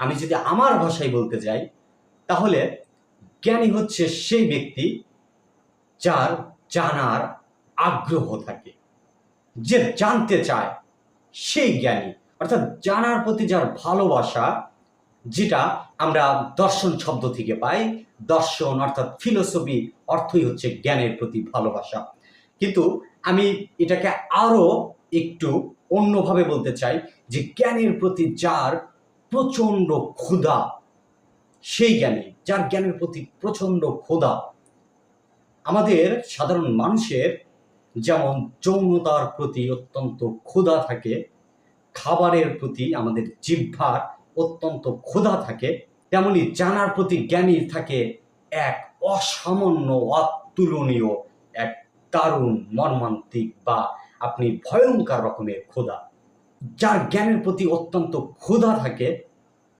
আমি যদি আমার ভাষায় বলতে যাই, তাহলে জ্ঞানী হচ্ছে সেই ব্যক্তি যার জানার আগ্রহ থাকে, যে জানতে চায়, সেই জ্ঞানী। অর্থাৎ জানার প্রতি যার ভালোবাসা, যেটা আমরা দর্শন শব্দ থেকে পাই। দর্শন অর্থাৎ ফিলোসফি অর্থই হচ্ছে জ্ঞানের প্রতি ভালোবাসা। কিন্তু আমি এটাকে আরো একটু অন্যভাবে বলতে চাই, যে জ্ঞানের প্রতি যার প্রচন্ড ক্ষুধা, সেই জ্ঞানী, যার জ্ঞানের প্রতি প্রচন্ড ক্ষুধা। আমাদের সাধারণ মানুষের যেমন যৌনতার প্রতি অত্যন্ত ক্ষুধা থাকে, খাবারের প্রতি আমাদের জিহ্বার অত্যন্ত ক্ষুধা থাকে, তেমনি জানার প্রতি জ্ঞানীর থাকে এক অসামান্য, অতুলনীয়, এক দারুণ, মর্মান্তিক বা আপনি ভয়ঙ্কর রকমের ক্ষুধা। যার জ্ঞানের প্রতি অত্যন্ত ক্ষুধা থাকে,